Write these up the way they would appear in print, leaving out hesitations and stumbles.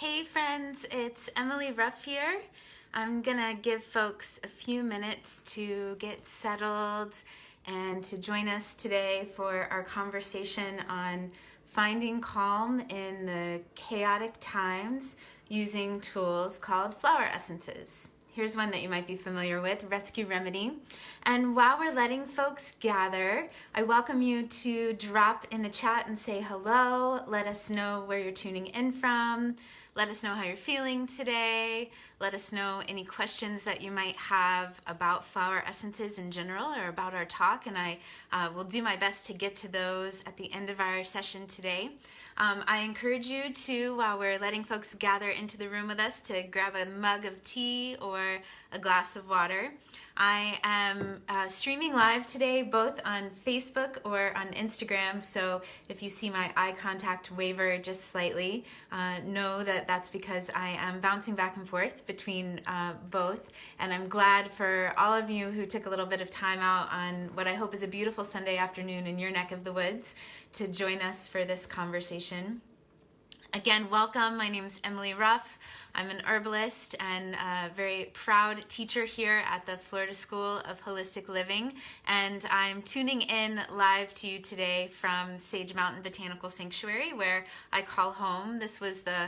Hey friends, it's Emily Ruff here. I'm gonna give folks a few minutes to get settled and to join us today for our conversation on finding calm in the chaotic times using tools called flower essences. Here's one that you might be familiar with, Rescue Remedy. And while we're letting folks gather, I welcome you to drop in the chat and say hello. Let us know where you're tuning in from. Let us know how you're feeling today. Let us know any questions that you might have about flower essences in general or about our talk, and I will do my best to get to those at the end of our session today. I encourage you to, while we're letting folks gather into the room with us, to grab a mug of tea or a glass of water. I am streaming live today both on Facebook or on Instagram, so if you see my eye contact waver just slightly, know that that's because I am bouncing back and forth between both, and I'm glad for all of you who took a little bit of time out on what I hope is a beautiful Sunday afternoon in your neck of the woods to join us for this conversation. Again, welcome. My name is Emily Ruff. I'm an herbalist and a very proud teacher here at the Florida School of Holistic Living, and I'm tuning in live to you today from Sage Mountain Botanical Sanctuary, where I call home. This was the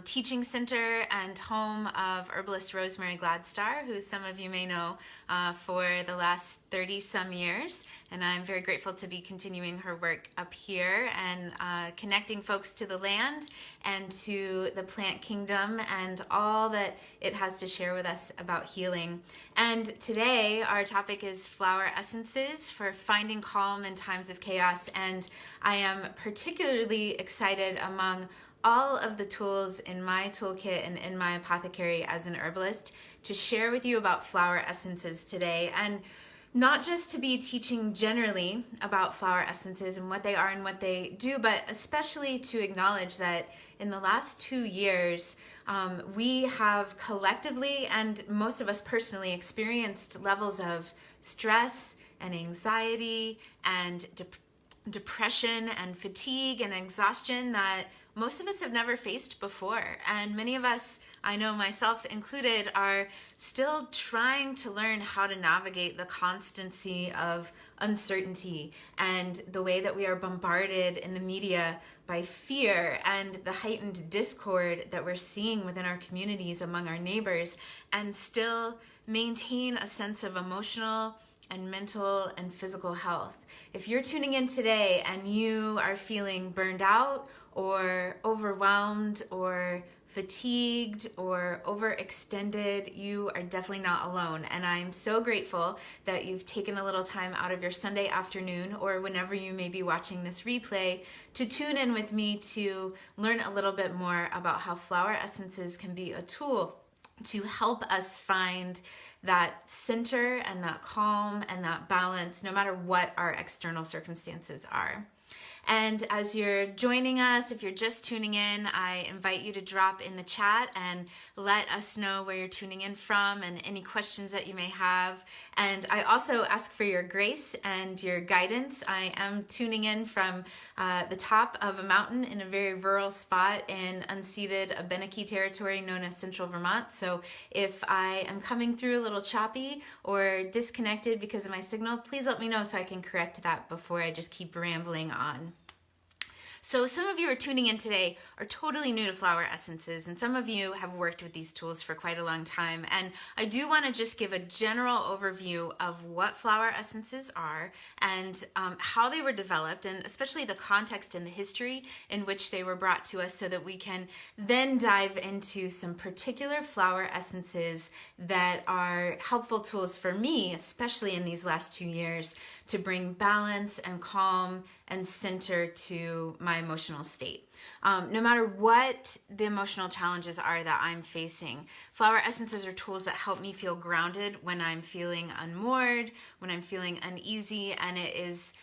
teaching center and home of herbalist Rosemary Gladstar, who some of you may know for the last 30-some years, and I'm very grateful to be continuing her work up here and connecting folks to the land and to the plant kingdom and all that it has to share with us about healing. And today our topic is flower essences for finding calm in times of chaos, and I am particularly excited among all of the tools in my toolkit and in my apothecary as an herbalist to share with you about flower essences today, and not just to be teaching generally about flower essences and what they are and what they do, but especially to acknowledge that in the last 2 years, we have collectively, and most of us personally, experienced levels of stress and anxiety and depression and fatigue and exhaustion that most of us have never faced before. And many of us, I know myself included, are still trying to learn how to navigate the constancy of uncertainty and the way that we are bombarded in the media by fear and the heightened discord that we're seeing within our communities among our neighbors, and still maintain a sense of emotional and mental and physical health. If you're tuning in today and you are feeling burned out or overwhelmed or fatigued or overextended, you are definitely not alone. And I'm so grateful that you've taken a little time out of your Sunday afternoon or whenever you may be watching this replay to tune in with me to learn a little bit more about how flower essences can be a tool to help us find that center and that calm and that balance no matter what our external circumstances are. And as you're joining us, if you're just tuning in, I invite you to drop in the chat and let us know where you're tuning in from and any questions that you may have. And I also ask for your grace and your guidance. I am tuning in from the top of a mountain in a very rural spot in unceded Abenaki territory known as Central Vermont. So if I am coming through a little choppy or disconnected because of my signal, please let me know so I can correct that before I just keep rambling on. So some of you are tuning in today are totally new to flower essences, and some of you have worked with these tools for quite a long time. And I do want to just give a general overview of what flower essences are and how they were developed, and especially the context and the history in which they were brought to us, so that we can then dive into some particular flower essences that are helpful tools for me, especially in these last 2 years, to bring balance and calm and center to my emotional state. No matter what the emotional challenges are that I'm facing, flower essences are tools that help me feel grounded when I'm feeling unmoored, when I'm feeling uneasy, and it is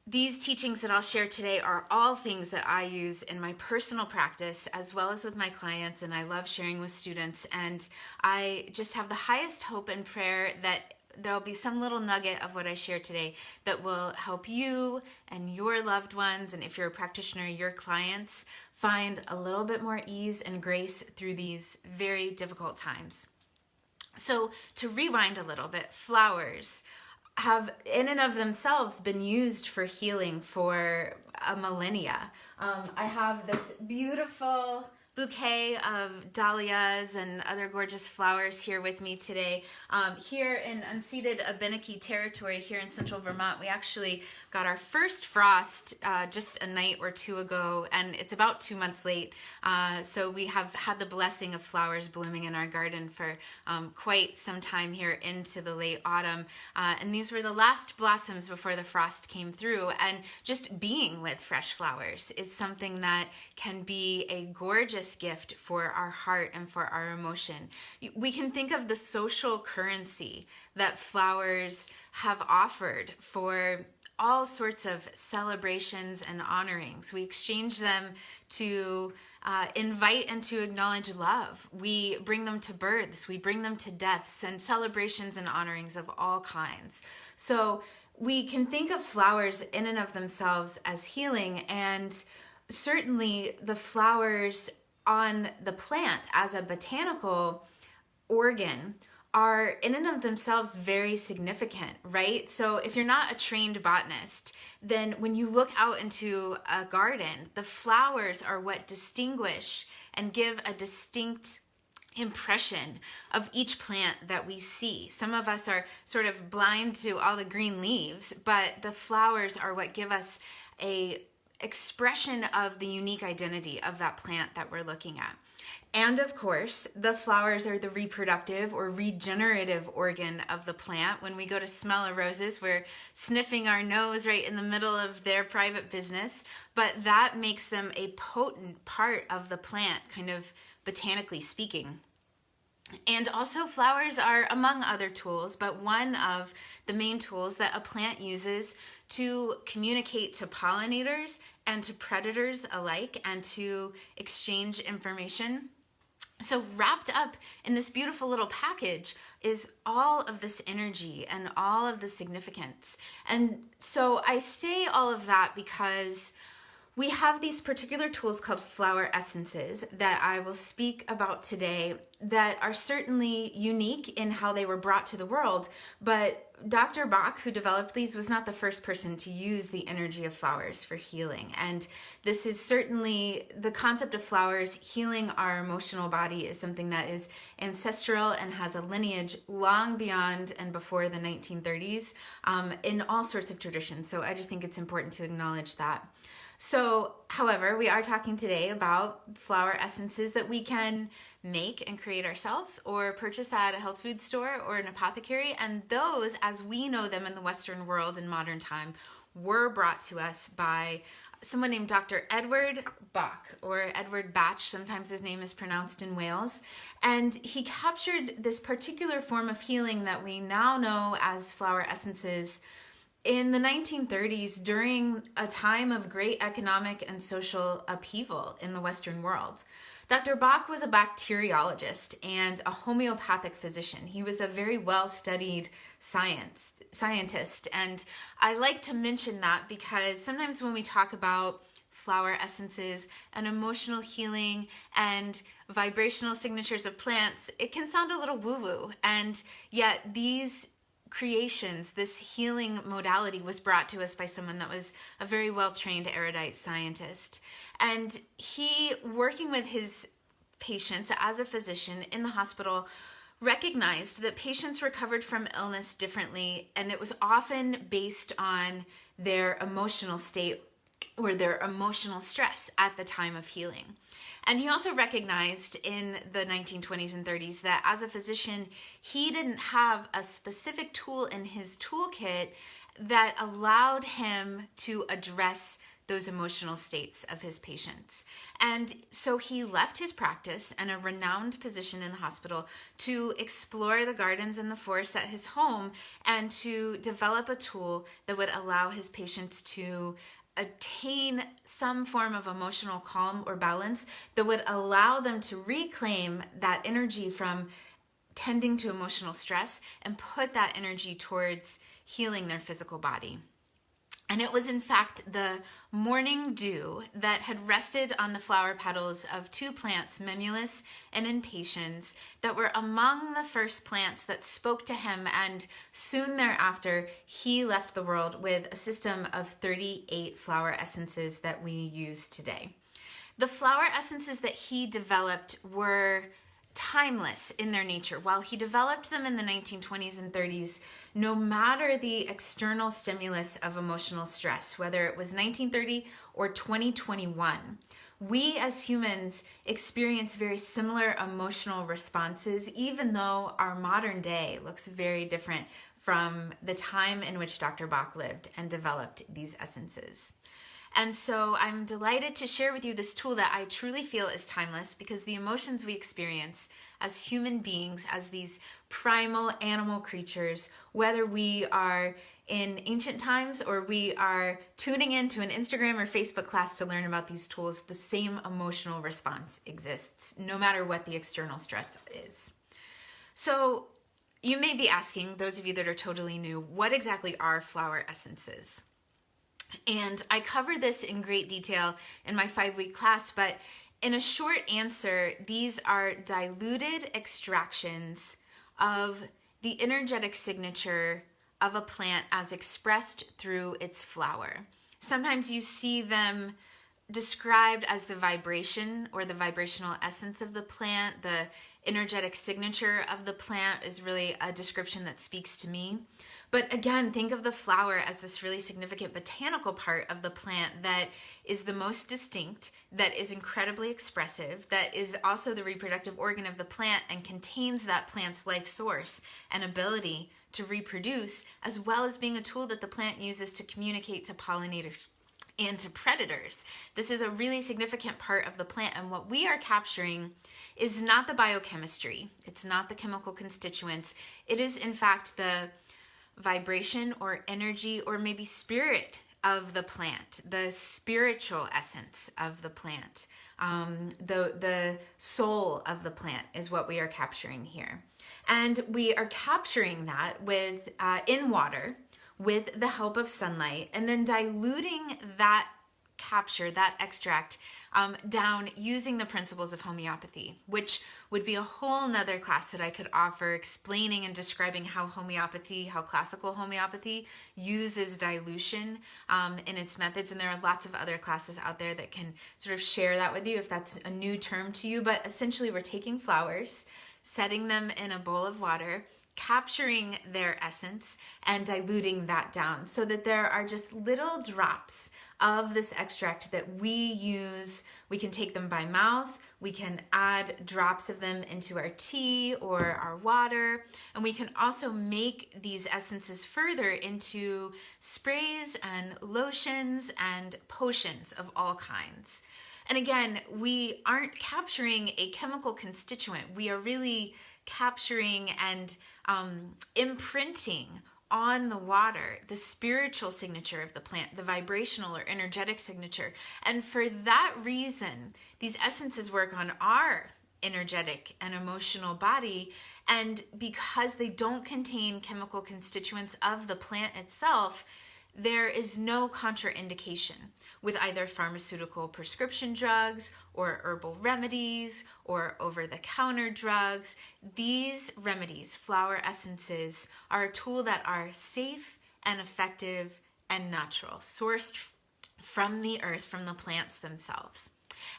these teachings that I'll share today are all things that I use in my personal practice as well as with my clients, and I love sharing with students. And I just have the highest hope and prayer that there'll be some little nugget of what I share today that will help you and your loved ones, and if you're a practitioner, your clients, find a little bit more ease and grace through these very difficult times. So to rewind a little bit, flowers have in and of themselves been used for healing for a millennia. I have this beautiful bouquet of dahlias and other gorgeous flowers here with me today. Here in unceded Abenaki territory here in central Vermont, we actually got our first frost just a night or two ago, and it's about 2 months late. So we have had the blessing of flowers blooming in our garden for quite some time here into the late autumn. And these were the last blossoms before the frost came through. And just being with fresh flowers is something that can be a gorgeous gift for our heart and for our emotion. We can think of the social currency that flowers have offered for all sorts of celebrations and honorings. We exchange them to invite and to acknowledge love. We bring them to births, we bring them to deaths, and celebrations and honorings of all kinds. So we can think of flowers in and of themselves as healing, and certainly the flowers on the plant as a botanical organ are in and of themselves very significant, right? So if you're not a trained botanist, then when you look out into a garden, the flowers are what distinguish and give a distinct impression of each plant that we see. Some of us are sort of blind to all the green leaves, but the flowers are what give us a expression of the unique identity of that plant that we're looking at. And of course, the flowers are the reproductive or regenerative organ of the plant. When we go to smell a roses, we're sniffing our nose right in the middle of their private business, but that makes them a potent part of the plant, kind of botanically speaking. And also flowers are, among other tools, but one of the main tools that a plant uses to communicate to pollinators and to predators alike and to exchange information. So wrapped up in this beautiful little package is all of this energy and all of the significance. And so I say all of that because we have these particular tools called flower essences that I will speak about today that are certainly unique in how they were brought to the world. But Dr. Bach, who developed these, was not the first person to use the energy of flowers for healing. And this is certainly the concept of flowers healing our emotional body is something that is ancestral and has a lineage long beyond and before the 1930s in all sorts of traditions. So I just think it's important to acknowledge that. So, however, we are talking today about flower essences that we can make and create ourselves or purchase at a health food store or an apothecary. And those, as we know them in the Western world in modern time, were brought to us by someone named Dr. Edward Bach, or Edward Bach, sometimes his name is pronounced in Wales. And he captured this particular form of healing that we now know as flower essences in the 1930s, during a time of great economic and social upheaval in the Western world. Dr. Bach was a bacteriologist and a homeopathic physician. He was a very well-studied scientist, and I like to mention that because sometimes when we talk about flower essences and emotional healing and vibrational signatures of plants, it can sound a little woo-woo, and yet these creations, this healing modality was brought to us by someone that was a very well-trained erudite scientist. And he, working with his patients as a physician in the hospital, recognized that patients recovered from illness differently, and it was often based on their emotional state or their emotional stress at the time of healing. And he also recognized in the 1920s and 30s that as a physician, he didn't have a specific tool in his toolkit that allowed him to address those emotional states of his patients. And so he left his practice and a renowned position in the hospital to explore the gardens and the forests at his home and to develop a tool that would allow his patients to attain some form of emotional calm or balance that would allow them to reclaim that energy from tending to emotional stress and put that energy towards healing their physical body. And it was in fact the morning dew that had rested on the flower petals of two plants, Memulus and Impatiens, that were among the first plants that spoke to him, and soon thereafter he left the world with a system of 38 flower essences that we use today. The flower essences that he developed were timeless in their nature. While he developed them in the 1920s and 30s, no matter the external stimulus of emotional stress, whether it was 1930 or 2021, we as humans experience very similar emotional responses, even though our modern day looks very different from the time in which Dr. Bach lived and developed these essences. And so I'm delighted to share with you this tool that I truly feel is timeless, because the emotions we experience as human beings, as these primal animal creatures, whether we are in ancient times or we are tuning into an Instagram or Facebook class to learn about these tools, the same emotional response exists, no matter what the external stress is. So you may be asking, those of you that are totally new, what exactly are flower essences? And I cover this in great detail in my 5-week class, but in a short answer, these are diluted extractions of the energetic signature of a plant as expressed through its flower. Sometimes you see them described as the vibration or the vibrational essence of the plant. The energetic signature of the plant is really a description that speaks to me. But again, think of the flower as this really significant botanical part of the plant that is the most distinct, that is incredibly expressive, that is also the reproductive organ of the plant and contains that plant's life source and ability to reproduce, as well as being a tool that the plant uses to communicate to pollinators and to predators. This is a really significant part of the plant, and what we are capturing is not the biochemistry. It's not the chemical constituents. It is in fact the vibration or energy or maybe spirit of the plant, the spiritual essence of the plant, the soul of the plant is what we are capturing here. And we are capturing that with in water with the help of sunlight, and then diluting that capture, that extract, down using the principles of homeopathy, which would be a whole nother class that I could offer, explaining and describing how homeopathy, how classical homeopathy uses dilution in its methods. And there are lots of other classes out there that can sort of share that with you if that's a new term to you. But essentially we're taking flowers, setting them in a bowl of water, capturing their essence and diluting that down so that there are just little drops of this extract that we use. We can take them by mouth, we can add drops of them into our tea or our water, and we can also make these essences further into sprays and lotions and potions of all kinds. And again, we aren't capturing a chemical constituent. We are really capturing and imprinting on the water the spiritual signature of the plant, the vibrational or energetic signature. And for that reason, these essences work on our energetic and emotional body. And because they don't contain chemical constituents of the plant itself, there is no contraindication with either pharmaceutical prescription drugs or herbal remedies or over-the-counter drugs. These remedies, flower essences, are a tool that are safe and effective and natural, sourced from the earth, from the plants themselves.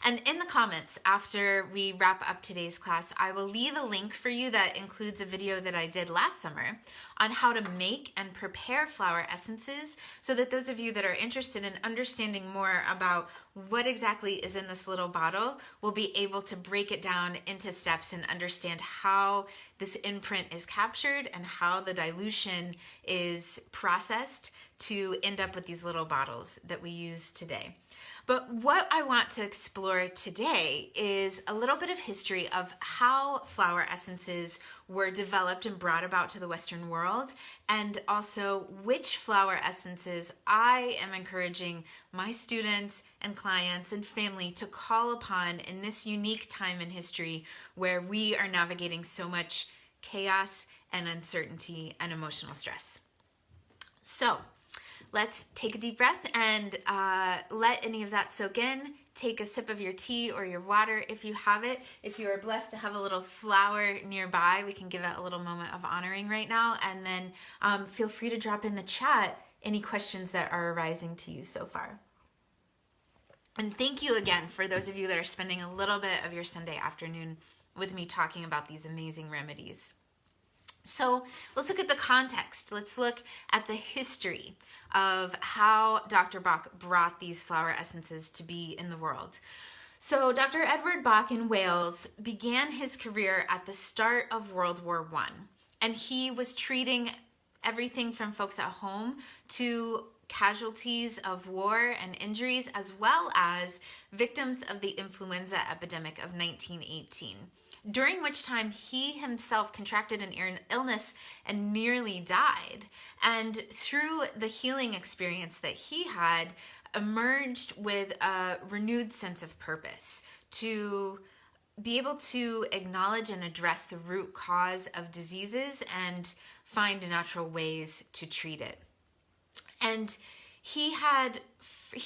And in the comments after we wrap up today's class, I will leave a link for you that includes a video that I did last summer on how to make and prepare flower essences, so that those of you that are interested in understanding more about what exactly is in this little bottle will be able to break it down into steps and understand how this imprint is captured and how the dilution is processed to end up with these little bottles that we use today. But what I want to explore today is a little bit of history of how flower essences were developed and brought about to the Western world, and also which flower essences I am encouraging my students and clients and family to call upon in this unique time in history where we are navigating so much chaos and uncertainty and emotional stress. So let's take a deep breath and let any of that soak in. Take a sip of your tea or your water if you have it. If you are blessed to have a little flower nearby, we can give it a little moment of honoring right now. And then feel free to drop in the chat any questions that are arising to you so far. And thank you again for those of you that are spending a little bit of your Sunday afternoon with me talking about these amazing remedies. So let's look at the context. Let's look at the history of how Dr. Bach brought these flower essences to be in the world. So Dr. Edward Bach in Wales began his career at the start of World War I, and he was treating everything from folks at home to casualties of war and injuries, as well as victims of the influenza epidemic of 1918. During which time he himself contracted an illness and nearly died. And through the healing experience that he had, emerged with a renewed sense of purpose to be able to acknowledge and address the root cause of diseases and find natural ways to treat it. And he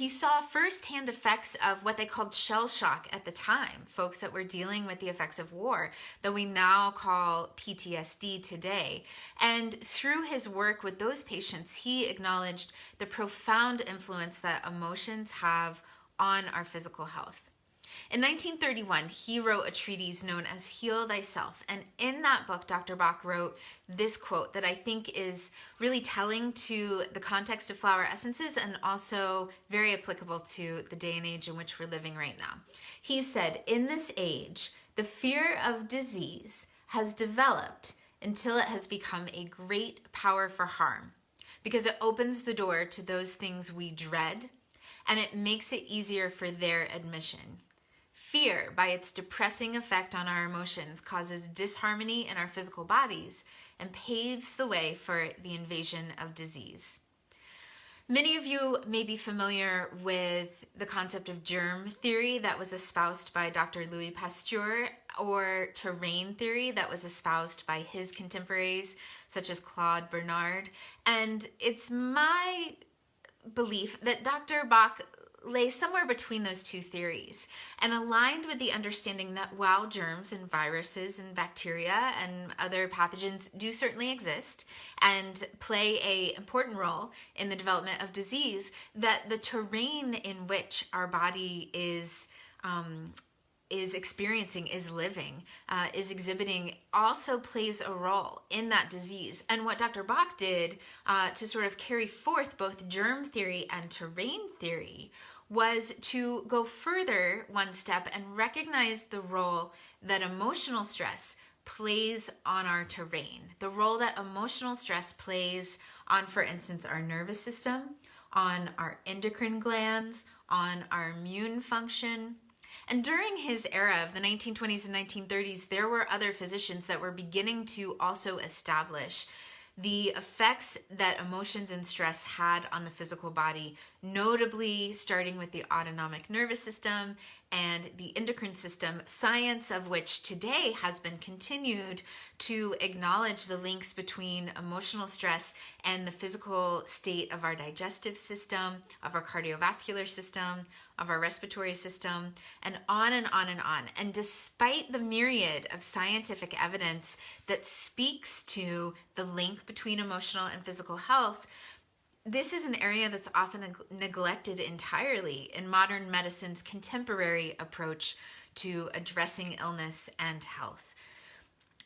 saw firsthand effects of what they called shell shock at the time, folks that were dealing with the effects of war that we now call PTSD today. And through his work with those patients, he acknowledged the profound influence that emotions have on our physical health. In 1931, he wrote a treatise known as Heal Thyself. And in that book, Dr. Bach wrote this quote that I think is really telling to the context of flower essences and also very applicable to the day and age in which we're living right now. He said, "In this age, the fear of disease has developed until it has become a great power for harm, because it opens the door to those things we dread, and it makes it easier for their admission. Fear, by its depressing effect on our emotions, causes disharmony in our physical bodies and paves the way for the invasion of disease." Many of you may be familiar with the concept of germ theory that was espoused by Dr. Louis Pasteur, or terrain theory that was espoused by his contemporaries, such as Claude Bernard. And it's my belief that Dr. Bach lay somewhere between those two theories and aligned with the understanding that while germs and viruses and bacteria and other pathogens do certainly exist and play an important role in the development of disease, that the terrain in which our body is experiencing, is living, is exhibiting, also plays a role in that disease. And what Dr. Bach did to sort of carry forth both germ theory and terrain theory was to go further one step and recognize the role that emotional stress plays on our terrain, the role that emotional stress plays on, for instance, our nervous system, on our endocrine glands, on our immune function. And during his era of the 1920s and 1930s, there were other physicians that were beginning to also establish the effects that emotions and stress had on the physical body, notably starting with the autonomic nervous system and the endocrine system, science of which today has been continued to acknowledge the links between emotional stress and the physical state of our digestive system, of our cardiovascular system, of our respiratory system, and on and on and on. And despite the myriad of scientific evidence that speaks to the link between emotional and physical health, this is an area that's often neglected entirely in modern medicine's contemporary approach to addressing illness and health.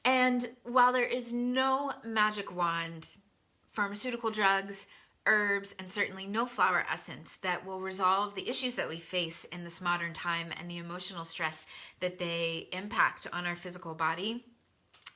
And while there is no magic wand, pharmaceutical drugs, herbs, and certainly no flower essence that will resolve the issues that we face in this modern time and the emotional stress that they impact on our physical body,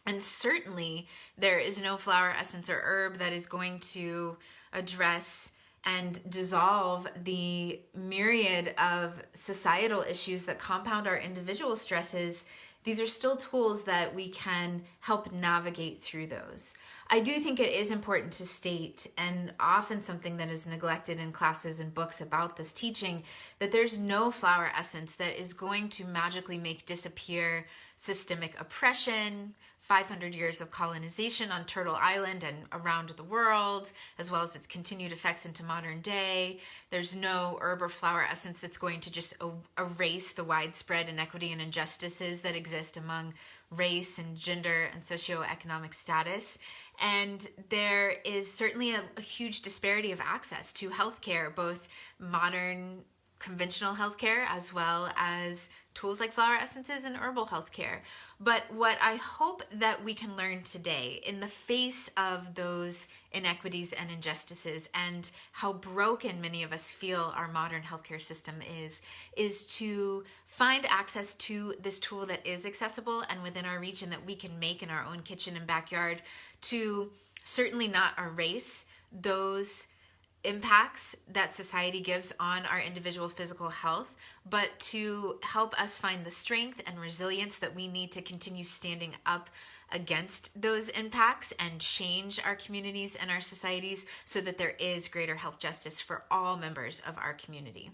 and certainly there is no flower essence or herb that is going to address and dissolve the myriad of societal issues that compound our individual stresses. These are still tools that we can help navigate through those. I do think it is important to state, and often something that is neglected in classes and books about this teaching, that there's no flower essence that is going to magically make disappear systemic oppression, 500 years of colonization on Turtle Island and around the world, as well as its continued effects into modern day. There's no herb or flower essence that's going to just erase the widespread inequity and injustices that exist among race and gender and socioeconomic status. And there is certainly a huge disparity of access to healthcare, both modern conventional healthcare as well as tools like flower essences and herbal healthcare. But what I hope that we can learn today in the face of those inequities and injustices and how broken many of us feel our modern healthcare system is to find access to this tool that is accessible and within our reach and that we can make in our own kitchen and backyard, to certainly not erase those impacts that society gives on our individual physical health, but to help us find the strength and resilience that we need to continue standing up against those impacts and change our communities and our societies so that there is greater health justice for all members of our community.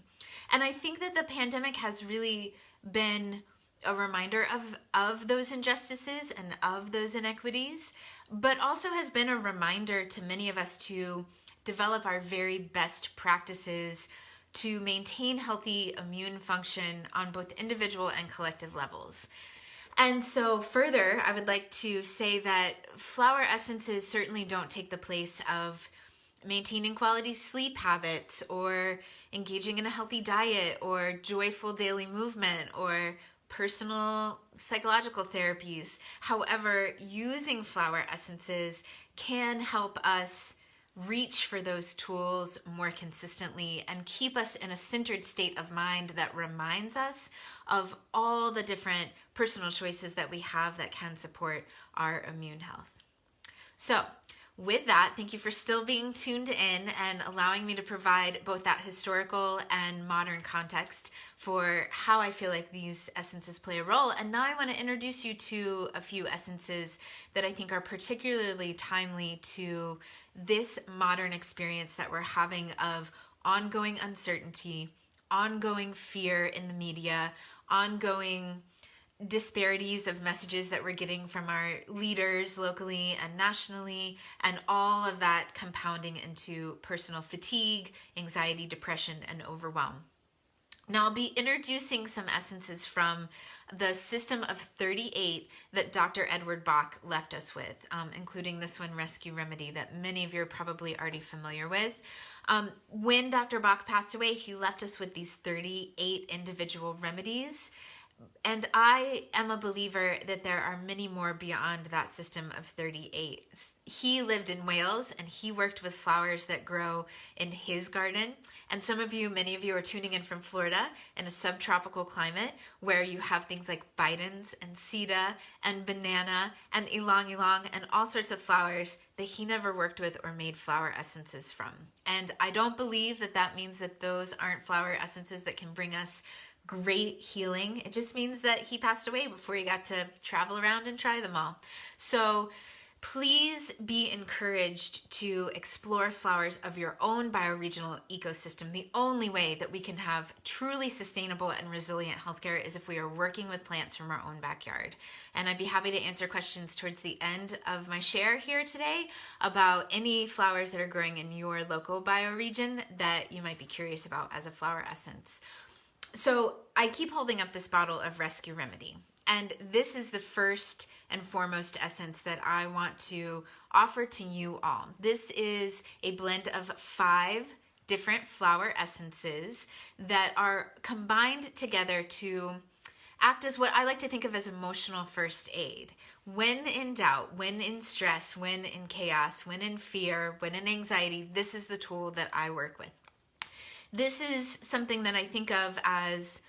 And I think that the pandemic has really been a reminder of those injustices and of those inequities, but also has been a reminder to many of us to develop our very best practices to maintain healthy immune function on both individual and collective levels. And so further, I would like to say that flower essences certainly don't take the place of maintaining quality sleep habits or engaging in a healthy diet or joyful daily movement or personal psychological therapies. However, using flower essences can help us reach for those tools more consistently and keep us in a centered state of mind that reminds us of all the different personal choices that we have that can support our immune health. So with that, thank you for still being tuned in and allowing me to provide both that historical and modern context for how I feel like these essences play a role. And now I want to introduce you to a few essences that I think are particularly timely to this modern experience that we're having of ongoing uncertainty, ongoing fear in the media, ongoing disparities of messages that we're getting from our leaders locally and nationally, and all of that compounding into personal fatigue, anxiety, depression, and overwhelm. Now, I'll be introducing some essences from the system of 38 that Dr. Edward Bach left us with, including this one, Rescue Remedy, that many of you are probably already familiar with. When Dr. Bach passed away, he left us with these 38 individual remedies. And I am a believer that there are many more beyond that system of 38. He lived in Wales and he worked with flowers that grow in his garden. And many of you are tuning in from Florida in a subtropical climate where you have things like bidens and cedar and banana and ylang ylang and all sorts of flowers that he never worked with or made flower essences from. And I don't believe that that means that those aren't flower essences that can bring us great healing. It just means that he passed away before he got to travel around and try them all. So please be encouraged to explore flowers of your own bioregional ecosystem. The only way that we can have truly sustainable and resilient healthcare is if we are working with plants from our own backyard. And I'd be happy to answer questions towards the end of my share here today about any flowers that are growing in your local bioregion that you might be curious about as a flower essence. So I keep holding up this bottle of Rescue Remedy, and this is the first and foremost essence that I want to offer to you all. This is a blend of 5 different flower essences that are combined together to act as what I like to think of as emotional first aid. When in doubt, when in stress, when in chaos, when in fear, when in anxiety, this is the tool that I work with. This is something that I think of as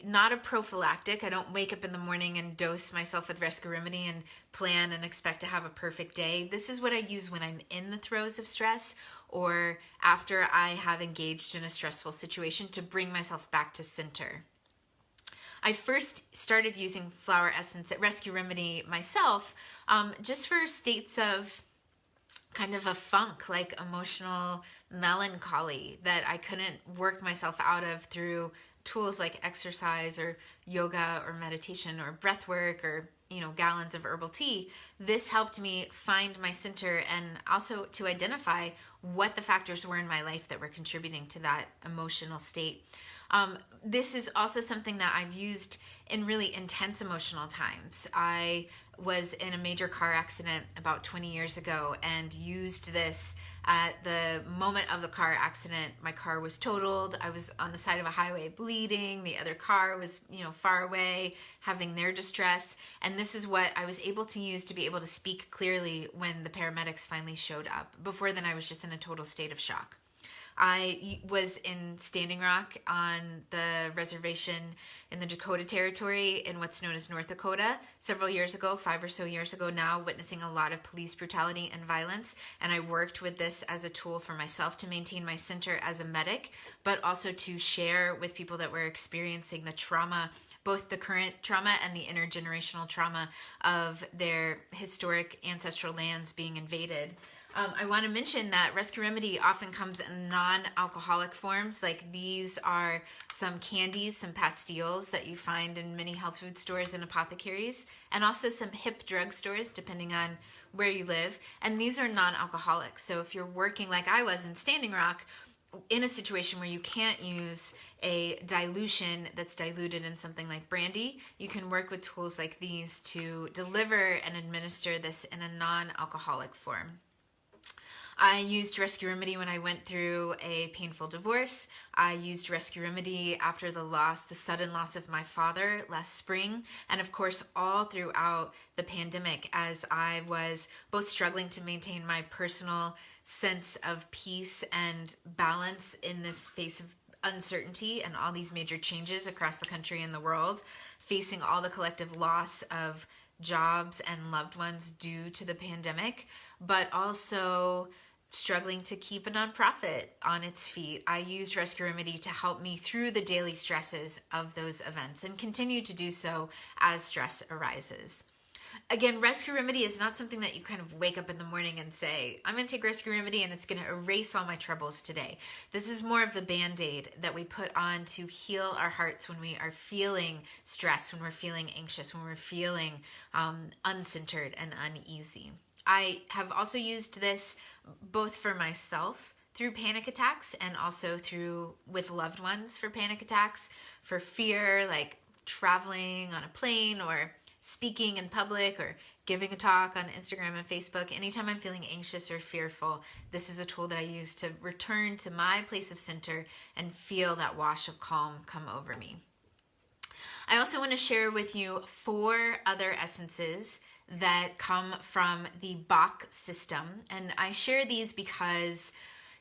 not a prophylactic. I don't wake up in the morning and dose myself with Rescue Remedy and plan and expect to have a perfect day. This is what I use when I'm in the throes of stress or after I have engaged in a stressful situation to bring myself back to center. I first started using flower essence at Rescue Remedy myself just for states of kind of a funk, like emotional melancholy that I couldn't work myself out of through tools like exercise or yoga or meditation or breath work or gallons of herbal tea, this helped me find my center and also to identify what the factors were in my life that were contributing to that emotional state. This is also something that I've used in really intense emotional times. I was in a major car accident about 20 years ago and used this at the moment of the car accident. My car was totaled. I was on the side of a highway bleeding. The other car was, far away, having their distress. And this is what I was able to use to be able to speak clearly when the paramedics finally showed up. Before then, I was just in a total state of shock. I was in Standing Rock on the reservation in the Dakota Territory in what's known as North Dakota several years ago, 5 or so years ago now, witnessing a lot of police brutality and violence. And I worked with this as a tool for myself to maintain my center as a medic, but also to share with people that were experiencing the trauma, both the current trauma and the intergenerational trauma of their historic ancestral lands being invaded. I want to mention that Rescue Remedy often comes in non-alcoholic forms. Like these are some candies, some pastilles that you find in many health food stores and apothecaries, and also some hip drug stores, depending on where you live. And these are non-alcoholic. So if you're working like I was in Standing Rock, in a situation where you can't use a dilution that's diluted in something like brandy, you can work with tools like these to deliver and administer this in a non-alcoholic form. I used Rescue Remedy when I went through a painful divorce. I used Rescue Remedy after the sudden loss of my father last spring. And of course, all throughout the pandemic, as I was both struggling to maintain my personal sense of peace and balance in this face of uncertainty and all these major changes across the country and the world, facing all the collective loss of jobs and loved ones due to the pandemic, but also struggling to keep a nonprofit on its feet. I used Rescue Remedy to help me through the daily stresses of those events and continue to do so as stress arises. Again, Rescue Remedy is not something that you kind of wake up in the morning and say, I'm going to take Rescue Remedy and it's going to erase all my troubles today. This is more of the Band-Aid that we put on to heal our hearts when we are feeling stressed, when we're feeling anxious, when we're feeling uncentered and uneasy. I have also used this both for myself through panic attacks and also with loved ones for panic attacks, for fear, like traveling on a plane or speaking in public or giving a talk on Instagram and Facebook. Anytime I'm feeling anxious or fearful, this is a tool that I use to return to my place of center and feel that wash of calm come over me. I also want to share with you 4 other essences that come from the Bach system. And I share these because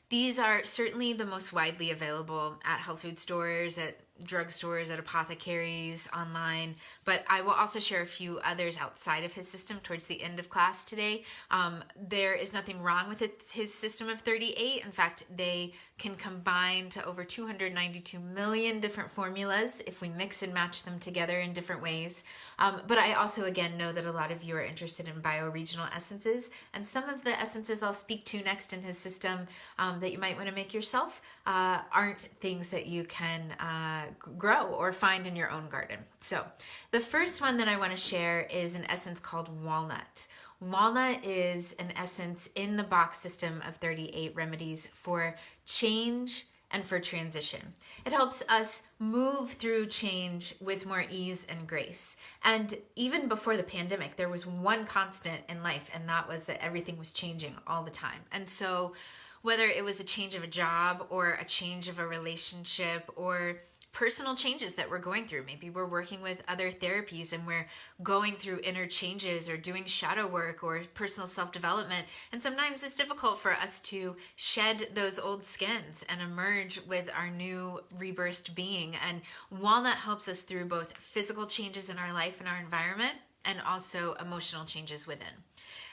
these are certainly the most widely available at health food stores, at drugstores, at apothecaries, online, but I will also share a few others outside of his system towards the end of class today. There is nothing wrong with his system of 38. In fact, they can combine to over 292 million different formulas if we mix and match them together in different ways. But I also, again, know that a lot of you are interested in bioregional essences, and some of the essences I'll speak to next in his system that you might want to make yourself aren't things that you can grow or find in your own garden. So the first one that I want to share is an essence called walnut. Walnut is an essence in the Bach system of 38 remedies for change and for transition. It helps us move through change with more ease and grace. And even before the pandemic, there was one constant in life, and that was that everything was changing all the time. And so whether it was a change of a job or a change of a relationship or personal changes that we're going through. Maybe we're working with other therapies and we're going through inner changes or doing shadow work or personal self-development. And sometimes it's difficult for us to shed those old skins and emerge with our new rebirthed being. And walnut helps us through both physical changes in our life and our environment and also emotional changes within.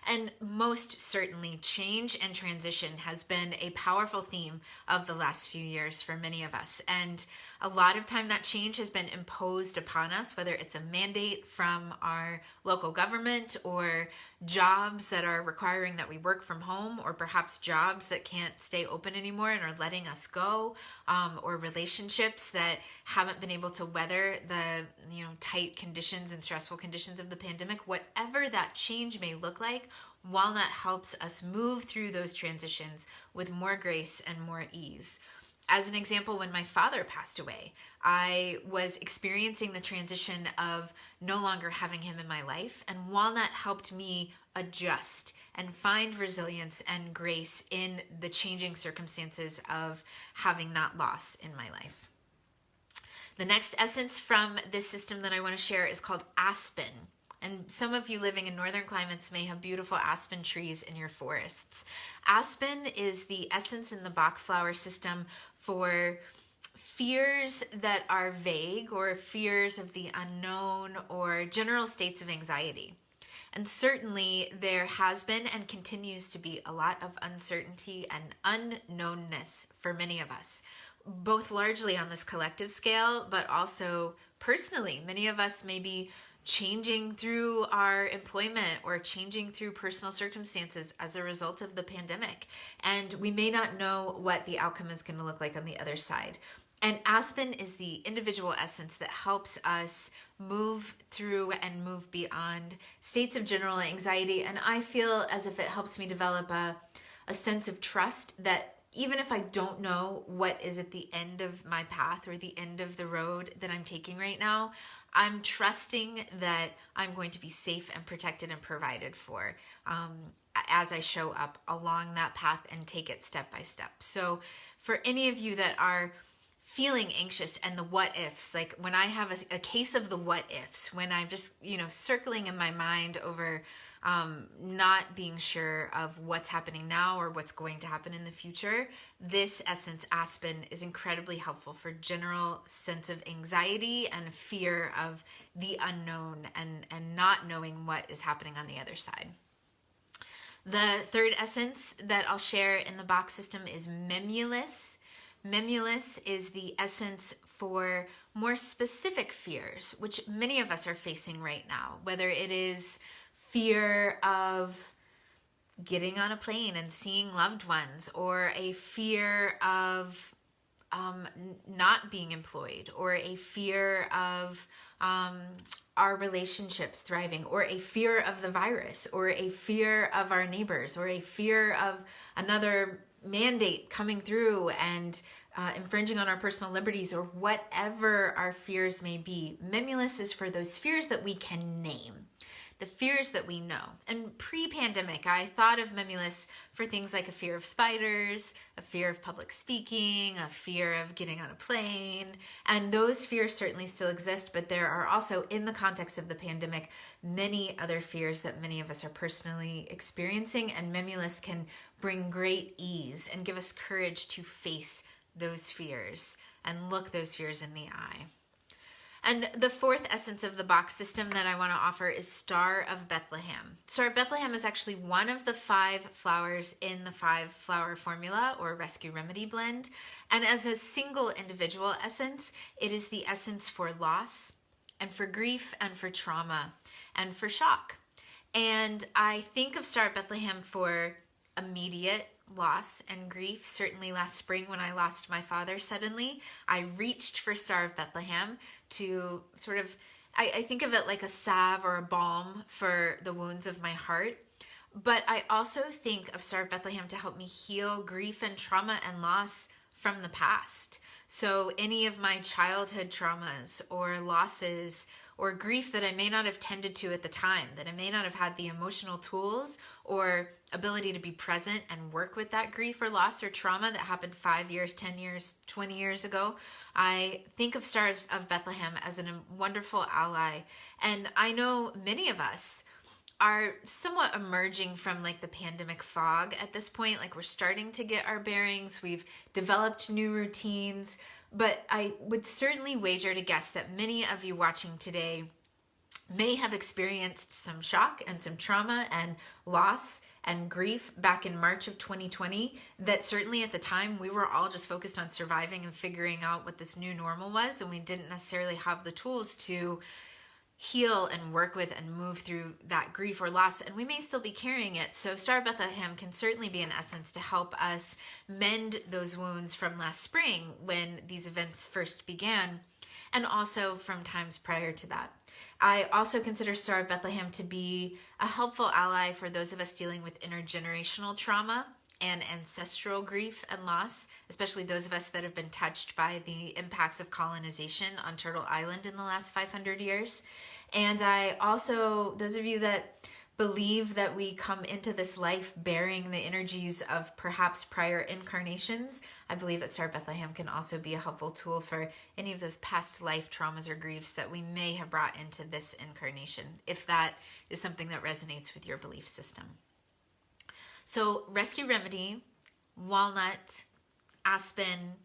And most certainly, change and transition has been a powerful theme of the last few years for many of us. And a lot of time that change has been imposed upon us, whether it's a mandate from our local government or jobs that are requiring that we work from home, or perhaps jobs that can't stay open anymore and are letting us go, or relationships that haven't been able to weather the tight conditions and stressful conditions of the pandemic, whatever that change may look like, walnut helps us move through those transitions with more grace and more ease. As an example, when my father passed away, I was experiencing the transition of no longer having him in my life, and walnut helped me adjust and find resilience and grace in the changing circumstances of having that loss in my life. The next essence from this system that I want to share is called aspen. And some of you living in northern climates may have beautiful aspen trees in your forests. Aspen is the essence in the Bach flower system for fears that are vague, or fears of the unknown, or general states of anxiety. And certainly there has been and continues to be a lot of uncertainty and unknownness for many of us, both largely on this collective scale, but also personally. Many of us may be changing through our employment or changing through personal circumstances as a result of the pandemic. And we may not know what the outcome is going to look like on the other side. And aspen is the individual essence that helps us move through and move beyond states of general anxiety. And I feel as if it helps me develop a sense of trust that even if I don't know what is at the end of my path or the end of the road that I'm taking right now, I'm trusting that I'm going to be safe and protected and provided for as I show up along that path and take it step by step. So for any of you that are feeling anxious and the what ifs, like when I have a case of the what ifs, when I'm just, circling in my mind over not being sure of what's happening now or what's going to happen in the future, this essence, aspen, is incredibly helpful for general sense of anxiety and fear of the unknown and not knowing what is happening on the other side. The third essence that I'll share in the Bach system is memulus. Memulus is the essence for more specific fears, which many of us are facing right now, whether it is fear of getting on a plane and seeing loved ones, or a fear of not being employed, or a fear of our relationships thriving, or a fear of the virus, or a fear of our neighbors, or a fear of another mandate coming through and infringing on our personal liberties, or whatever our fears may be. Memulus is for those fears that we can name, the fears that we know. And pre-pandemic, I thought of memulus for things like a fear of spiders, a fear of public speaking, a fear of getting on a plane. And those fears certainly still exist, but there are also, in the context of the pandemic, many other fears that many of us are personally experiencing. And memulus can bring great ease and give us courage to face those fears and look those fears in the eye. And the fourth essence of the Bach system that I want to offer is Star of Bethlehem. Star of Bethlehem is actually one of the 5 flowers in the 5-flower formula or rescue remedy blend. And as a single individual essence, it is the essence for loss and for grief and for trauma and for shock. And I think of Star of Bethlehem for immediate loss and grief. Certainly last spring when I lost my father suddenly, I reached for Star of Bethlehem to sort of, I think of it like a salve or a balm for the wounds of my heart. But I also think of Star of Bethlehem to help me heal grief and trauma and loss from the past. So any of my childhood traumas or losses or grief that I may not have tended to at the time, that I may not have had the emotional tools or ability to be present and work with that grief or loss or trauma that happened 5 years, 10 years, 20 years ago, I think of Stars of Bethlehem as a wonderful ally. And I know many of us are somewhat emerging from like the pandemic fog at this point. Like we're starting to get our bearings. We've developed new routines. But I would certainly wager to guess that many of you watching today may have experienced some shock and some trauma and loss and grief back in March of 2020, that certainly at the time we were all just focused on surviving and figuring out what this new normal was, and we didn't necessarily have the tools to heal and work with and move through that grief or loss, and we may still be carrying it. So Star of Bethlehem can certainly be an essence to help us mend those wounds from last spring when these events first began. and also from times prior to that. I also consider Star of Bethlehem to be a helpful ally for those of us dealing with intergenerational trauma and ancestral grief and loss, especially those of us that have been touched by the impacts of colonization on Turtle Island in the last 500 years. And I also, those of you that believe that we come into this life bearing the energies of perhaps prior incarnations, I believe that Star of Bethlehem can also be a helpful tool for any of those past life traumas or griefs that we may have brought into this incarnation, if that is something that resonates with your belief system. So rescue remedy, walnut, aspen,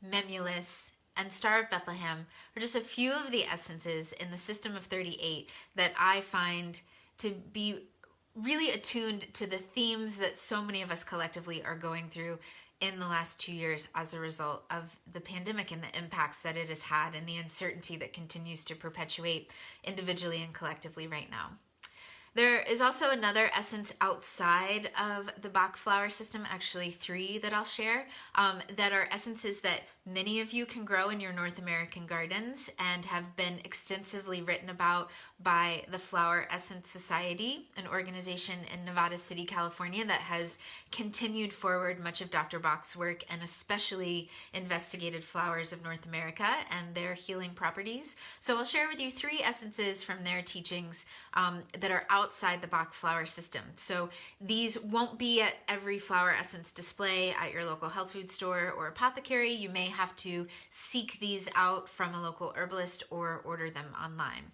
memulus, and Star of Bethlehem are just a few of the essences in the system of 38 that I find to be really attuned to the themes that so many of us collectively are going through in the last 2 years as a result of the pandemic and the impacts that it has had and the uncertainty that continues to perpetuate individually and collectively right now. There is also another essence outside of the Bach flower system, actually 3 that I'll share, that are essences that many of you can grow in your North American gardens and have been extensively written about by the Flower Essence Society, an organization in Nevada City, California that has continued forward much of Dr. Bach's work and especially investigated flowers of North America and their healing properties. So I'll share with you 3 essences from their teachings that are outside the Bach flower system. So these won't be at every flower essence display at your local health food store or apothecary. You may have to seek these out from a local herbalist or order them online.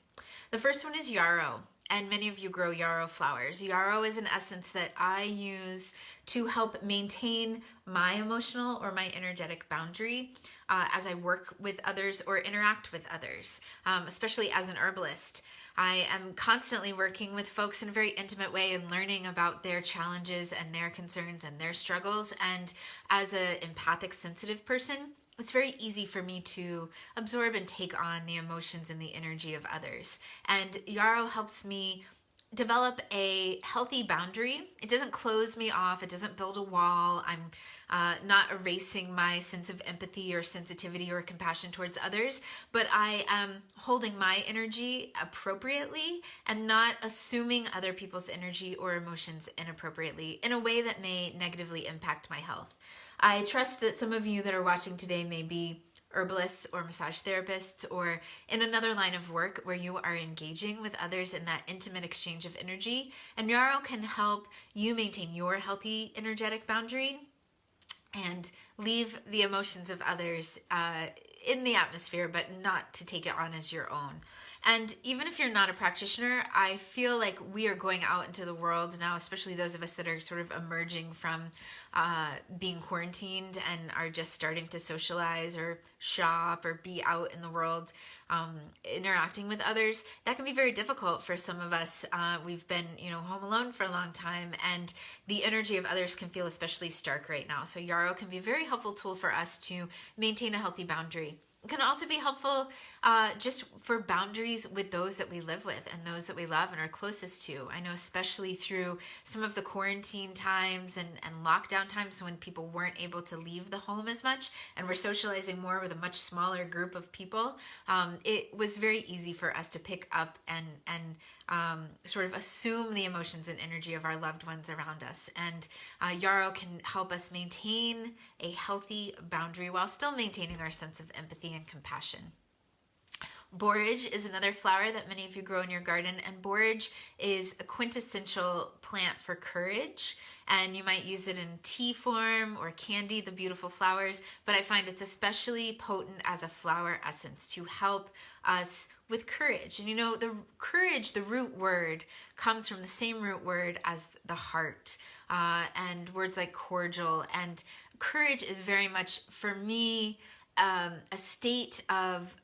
The first one is yarrow, and many of you grow yarrow flowers. Yarrow is an essence that I use to help maintain my emotional or my energetic boundary as I work with others or interact with others, especially as an herbalist. I am constantly working with folks in a very intimate way and learning about their challenges and their concerns and their struggles. And as an empathic, sensitive person, it's very easy for me to absorb and take on the emotions and the energy of others. And yarrow helps me develop a healthy boundary. It doesn't close me off. It doesn't build a wall. I'm not erasing my sense of empathy or sensitivity or compassion towards others, but I am holding my energy appropriately and not assuming other people's energy or emotions inappropriately in a way that may negatively impact my health. I trust that some of you that are watching today may be herbalists or massage therapists or in another line of work where you are engaging with others in that intimate exchange of energy. And yarrow can help you maintain your healthy energetic boundary and leave the emotions of others in the atmosphere, but not to take it on as your own. And even if you're not a practitioner, I feel like we are going out into the world now, especially those of us that are sort of emerging from being quarantined and are just starting to socialize or shop or be out in the world interacting with others. That can be very difficult for some of us. We've been, home alone for a long time, and the energy of others can feel especially stark right now. So yarrow can be a very helpful tool for us to maintain a healthy boundary. It can also be helpful just for boundaries with those that we live with and those that we love and are closest to. I know especially through some of the quarantine times and lockdown times when people weren't able to leave the home as much and were socializing more with a much smaller group of people, it was very easy for us to pick up and sort of assume the emotions and energy of our loved ones around us. And yarrow can help us maintain a healthy boundary while still maintaining our sense of empathy and compassion. Borage is another flower that many of you grow in your garden, and borage is a quintessential plant for courage, and you might use it in tea form or candy, the beautiful flowers, but I find it's especially potent as a flower essence to help us with courage. And the courage, the root word, comes from the same root word as the heart, and words like cordial. And courage is very much, for me, a state of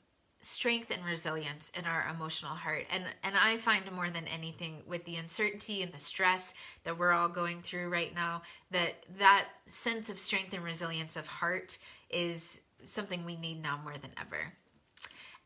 strength and resilience in our emotional heart. And I find more than anything with the uncertainty and the stress that we're all going through right now, that sense of strength and resilience of heart is something we need now more than ever.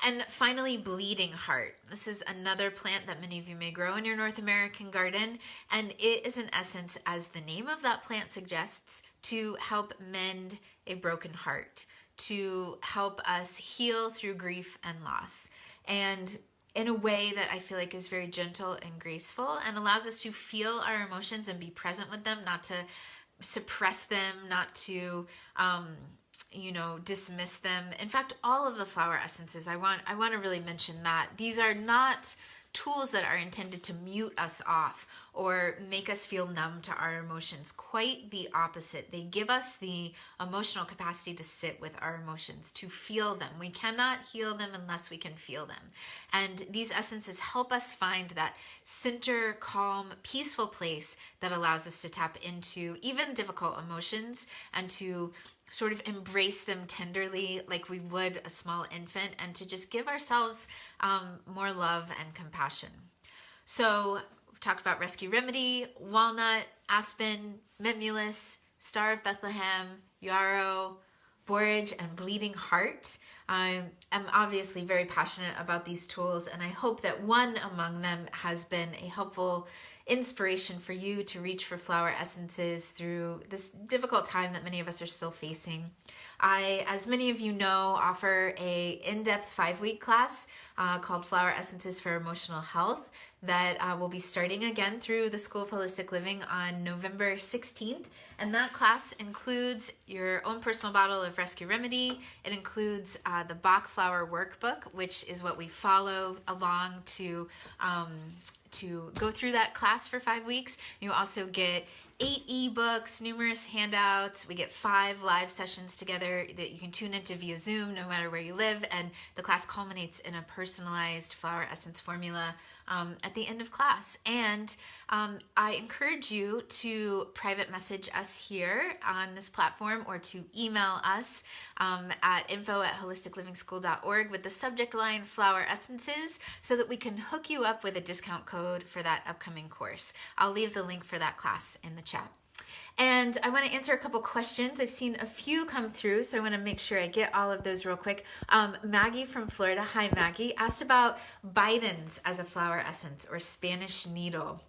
And finally, bleeding heart. This is another plant that many of you may grow in your North American garden, and it is in essence, as the name of that plant suggests, to help mend a broken heart, to help us heal through grief and loss, and in a way that I feel like is very gentle and graceful and allows us to feel our emotions and be present with them, not to suppress them, not to dismiss them. In fact, all of the flower essences, I want to really mention that these are not tools that are intended to mute us off or make us feel numb to our emotions. Quite the opposite. They give us the emotional capacity to sit with our emotions, to feel them. We cannot heal them unless we can feel them. And these essences help us find that center, calm, peaceful place that allows us to tap into even difficult emotions and to sort of embrace them tenderly like we would a small infant, and to just give ourselves more love and compassion. So we've talked about rescue remedy, walnut, aspen, mimulus, star of Bethlehem, yarrow, borage, and bleeding heart. I'm obviously very passionate about these tools, and I hope that one among them has been a helpful inspiration for you to reach for flower essences through this difficult time that many of us are still facing. I, as many of you know, offer a in-depth 5-week class called Flower Essences for Emotional Health that will be starting again through the School of Holistic Living on November 16th. And that class includes your own personal bottle of Rescue Remedy. It includes the Bach Flower Workbook, which is what we follow along to go through that class for 5 weeks. You also get 8 ebooks, numerous handouts. We get 5 live sessions together that you can tune into via Zoom no matter where you live. And the class culminates in a personalized flower essence formula at the end of class. And I encourage you to private message us here on this platform or to email us at info@holisticlivingschool.org with the subject line Flower Essences so that we can hook you up with a discount code for that upcoming course. I'll leave the link for that class in the chat. And I want to answer a couple questions. I've seen a few come through, so I want to make sure I get all of those real quick. Maggie from Florida, hi Maggie, asked about Bidens as a flower essence or Spanish needle.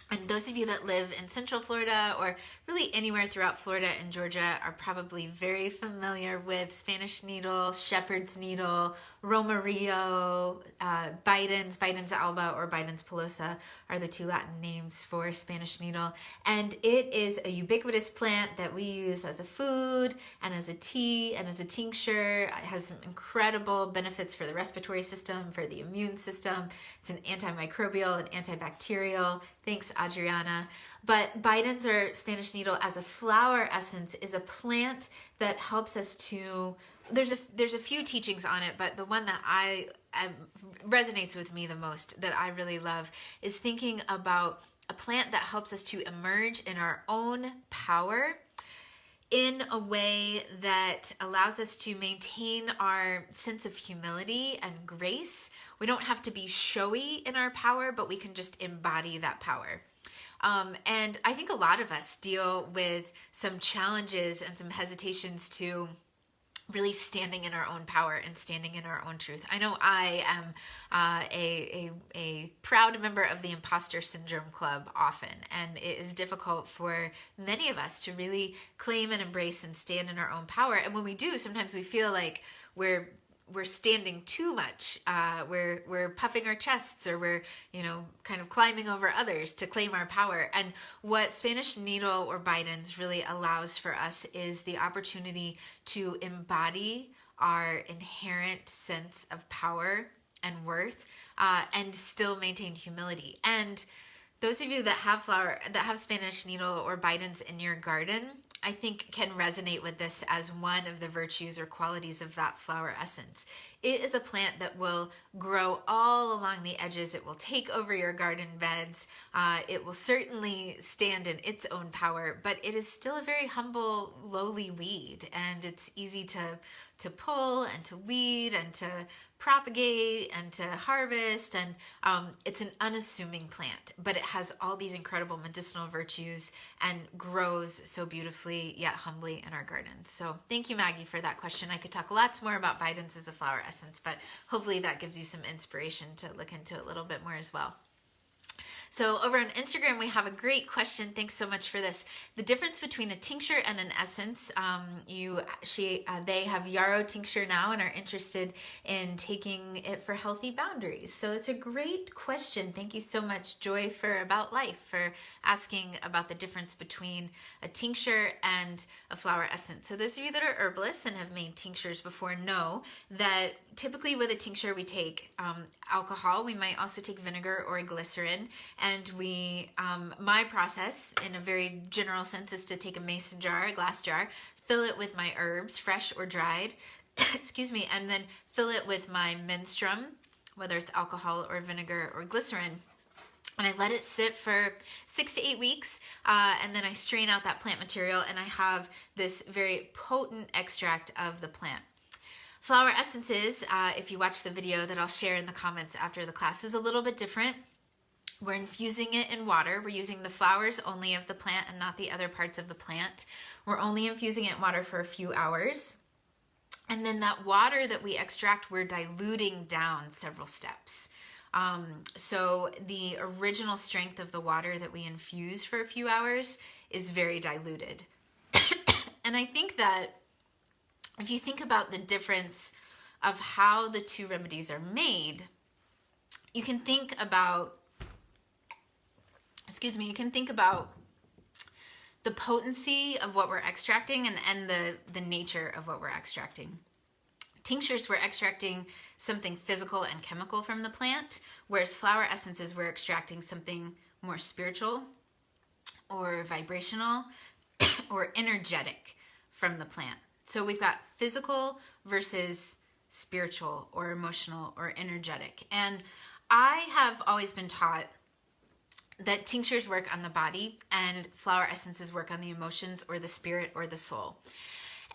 And those of you that live in Central Florida or really anywhere throughout Florida and Georgia are probably very familiar with Spanish needle, shepherd's needle, romarillo, Bidens alba or Bidens pilosa are the 2 Latin names for Spanish needle. And it is a ubiquitous plant that we use as a food and as a tea and as a tincture. It has some incredible benefits for the respiratory system, for the immune system. It's an antimicrobial and antibacterial. Thanks, Adriana. But Bidens or Spanish needle as a flower essence is a plant that helps us to, there's a few teachings on it, but the one that resonates with me the most, that I really love, is thinking about a plant that helps us to emerge in our own power in a way that allows us to maintain our sense of humility and grace. We don't have to be showy in our power, but we can just embody that power. And I think a lot of us deal with some challenges and some hesitations to really standing in our own power and standing in our own truth. I know I am a proud member of the Imposter Syndrome Club often, and it is difficult for many of us to really claim and embrace and stand in our own power. And when we do, sometimes we feel like we're standing too much. We're puffing our chests, or we're kind of climbing over others to claim our power. And what Spanish needle or Bidens really allows for us is the opportunity to embody our inherent sense of power and worth, and still maintain humility. And those of you that have Spanish needle or Bidens in your garden, I think can resonate with this as one of the virtues or qualities of that flower essence. It is a plant that will grow all along the edges. It will take over your garden beds. It will certainly stand in its own power, but it is still a very humble, lowly weed, and it's easy to pull and to weed and to propagate and to harvest, and it's an unassuming plant, but it has all these incredible medicinal virtues and grows so beautifully yet humbly in our gardens. So thank you, Maggie, for that question. I could talk lots more about Bidens as a flower essence, but hopefully that gives you some inspiration to look into it a little bit more as well. So over on Instagram, we have a great question. Thanks so much for this. The difference between a tincture and an essence. They have yarrow tincture now and are interested in taking it for healthy boundaries. So it's a great question. Thank you so much, Joy, for About Life, for asking about the difference between a tincture and a flower essence. So those of you that are herbalists and have made tinctures before know that typically with a tincture we take alcohol. We might also take vinegar or glycerin, and my process in a very general sense is to take a mason jar, a glass jar, fill it with my herbs, fresh or dried, excuse me, and then fill it with my menstruum, whether it's alcohol or vinegar or glycerin. And I let it sit for 6 to 8 weeks, and then I strain out that plant material, and I have this very potent extract of the plant. Flower essences, if you watch the video that I'll share in the comments after the class, is a little bit different. We're infusing it in water. We're using the flowers only of the plant and not the other parts of the plant. We're only infusing it in water for a few hours. And then that water that we extract, we're diluting down several steps. So the original strength of the water that we infuse for a few hours is very diluted. And I think that if you think about the difference of how the two remedies are made, you can think about, the potency of what we're extracting and the nature of what we're extracting. Tinctures, we're extracting something physical and chemical from the plant, whereas flower essences, we're extracting something more spiritual or vibrational or energetic from the plant. So we've got physical versus spiritual or emotional or energetic. And I have always been taught that tinctures work on the body and flower essences work on the emotions or the spirit or the soul.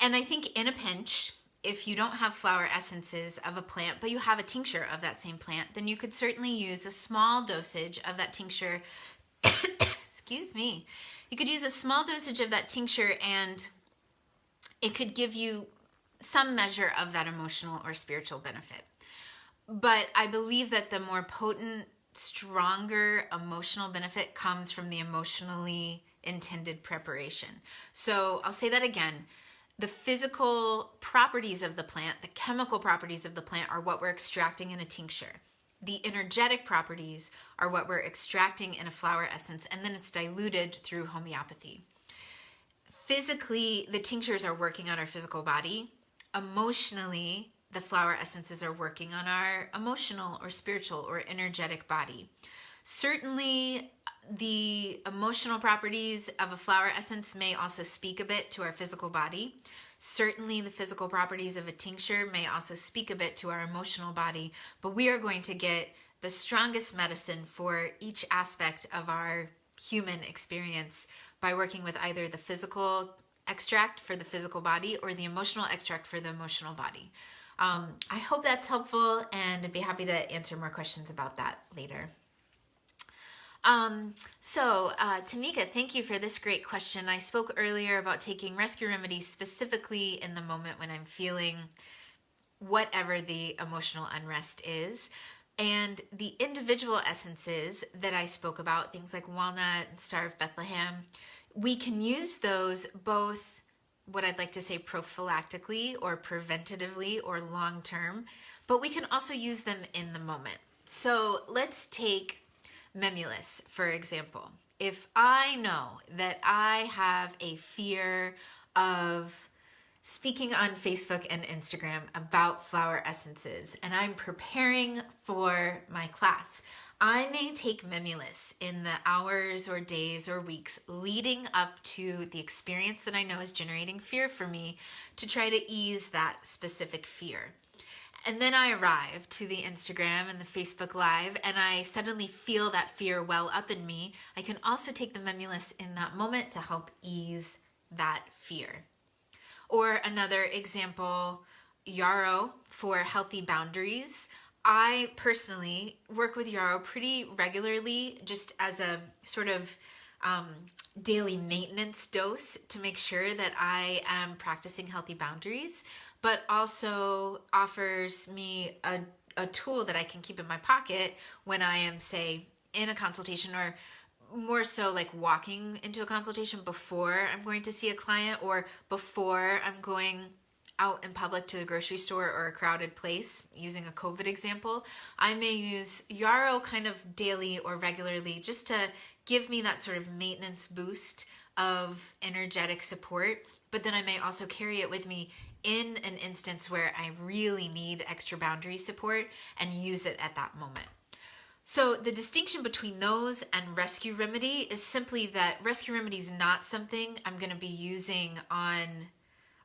And I think in a pinch, if you don't have flower essences of a plant, but you have a tincture of that same plant, then you could certainly use a small dosage of that tincture. Excuse me. You could use a small dosage of that tincture and it could give you some measure of that emotional or spiritual benefit. But I believe that the more potent, stronger emotional benefit comes from the emotionally intended preparation. So I'll say that again. The physical properties of the plant, the chemical properties of the plant are what we're extracting in a tincture. The energetic properties are what we're extracting in a flower essence, and then it's diluted through homeopathy. Physically, the tinctures are working on our physical body. Emotionally, the flower essences are working on our emotional or spiritual or energetic body. Certainly, the emotional properties of a flower essence may also speak a bit to our physical body. Certainly, the physical properties of a tincture may also speak a bit to our emotional body, but we are going to get the strongest medicine for each aspect of our human experience by working with either the physical extract for the physical body or the emotional extract for the emotional body. I hope that's helpful, and I'd be happy to answer more questions about that later. Tamika, thank you for this great question. I spoke earlier about taking rescue remedies specifically in the moment when I'm feeling whatever the emotional unrest is. And the individual essences that I spoke about, things like walnut and Star of Bethlehem, we can use those both, what I'd like to say, prophylactically or preventatively or long-term, but we can also use them in the moment. So let's take Memulus, for example. If I know that I have a fear of speaking on Facebook and Instagram about flower essences and I'm preparing for my class, I may take Memulus in the hours or days or weeks leading up to the experience that I know is generating fear for me to try to ease that specific fear. And then I arrive to the Instagram and the Facebook Live and I suddenly feel that fear well up in me. I can also take the Memulus in that moment to help ease that fear. Or another example, yarrow for healthy boundaries. I personally work with yarrow pretty regularly just as a sort of daily maintenance dose to make sure that I am practicing healthy boundaries, but also offers me a tool that I can keep in my pocket when I am, say, in a consultation, or more so like walking into a consultation before I'm going to see a client, or before I'm going out in public to the grocery store or a crowded place, using a COVID example, I may use yarrow kind of daily or regularly, just to give me that sort of maintenance boost of energetic support. But then I may also carry it with me in an instance where I really need extra boundary support, and use it at that moment. So the distinction between those and rescue remedy is simply that rescue remedy is not something I'm going to be using on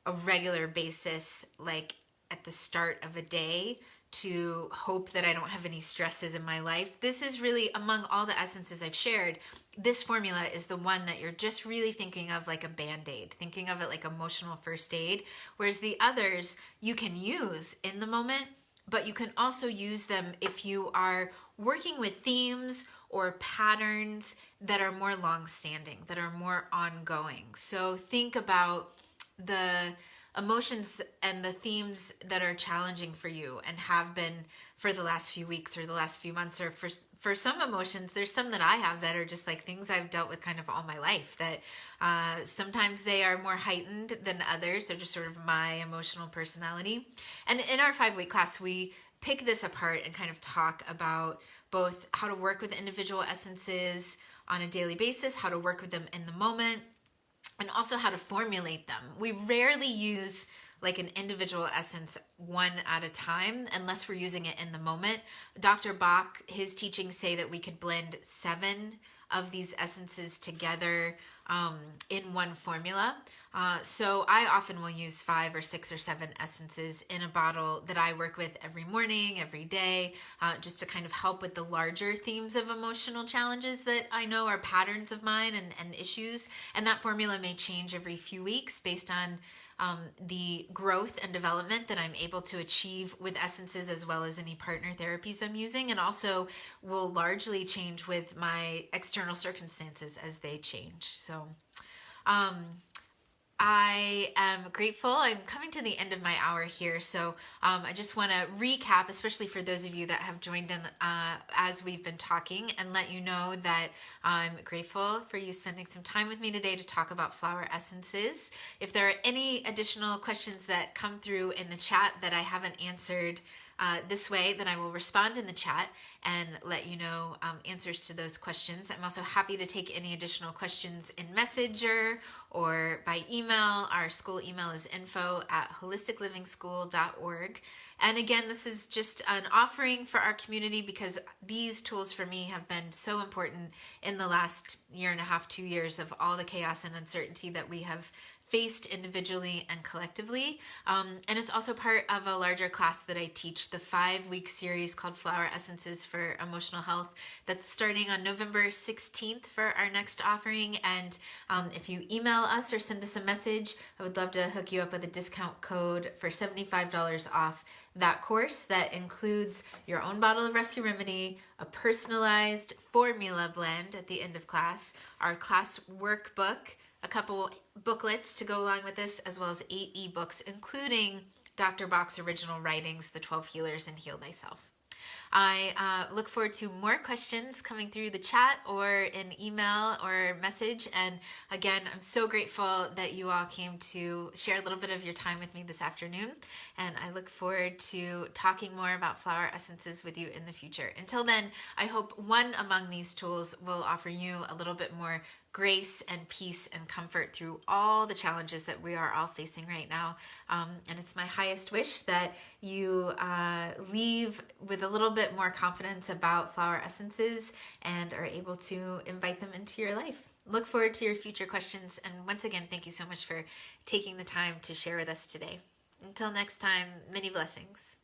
a regular basis, like at the start of a day, to hope that I don't have any stresses in my life. This is really, among all the essences I've shared, this formula is the one that you're just really thinking of like a Band-Aid, thinking of it like emotional first aid, whereas the others you can use in the moment, but you can also use them if you are working with themes or patterns that are more long-standing, that are more ongoing. So think about the emotions and the themes that are challenging for you and have been for the last few weeks or the last few months, or for some emotions, there's some that I have that are just like things I've dealt with kind of all my life, that sometimes they are more heightened than others. They're just sort of my emotional personality. And in our 5-week class, we pick this apart and kind of talk about both how to work with individual essences on a daily basis, how to work with them in the moment, and also how to formulate them. We rarely use like an individual essence one at a time unless we're using it in the moment. Dr. Bach, his teachings say that we could blend 7 of these essences together in one formula. So I often will use 5 or 6 or 7 essences in a bottle that I work with every morning, every day, just to kind of help with the larger themes of emotional challenges that I know are patterns of mine and issues. And that formula may change every few weeks based on the growth and development that I'm able to achieve with essences, as well as any partner therapies I'm using, and also will largely change with my external circumstances as they change. So I am grateful. I'm coming to the end of my hour here, so I just want to recap, especially for those of you that have joined in as we've been talking, and let you know that I'm grateful for you spending some time with me today to talk about flower essences. If there are any additional questions that come through in the chat that I haven't answered this way, then I will respond in the chat and let you know answers to those questions. I'm also happy to take any additional questions in Messenger or by email. Our school email is info@holisticlivingschool.org. And again, this is just an offering for our community because these tools for me have been so important in the last 1.5 to 2 years of all the chaos and uncertainty that we have faced individually and collectively. And it's also part of a larger class that I teach, the 5-week series called Flower Essences for Emotional Health, that's starting on November 16th for our next offering. And if you email us or send us a message, I would love to hook you up with a discount code for $75 off that course that includes your own bottle of Rescue Remedy, a personalized formula blend at the end of class, our class workbook, a couple booklets to go along with this, as well as 8 ebooks, including Dr. Bach's original writings, The 12 Healers and Heal Thyself. I look forward to more questions coming through the chat or in email or message. And again, I'm so grateful that you all came to share a little bit of your time with me this afternoon. And I look forward to talking more about flower essences with you in the future. Until then, I hope one among these tools will offer you a little bit more grace and peace and comfort through all the challenges that we are all facing right now. And it's my highest wish that you leave with a little bit more confidence about flower essences and are able to invite them into your life. Look forward to your future questions. And once again, thank you so much for taking the time to share with us today. Until next time, many blessings.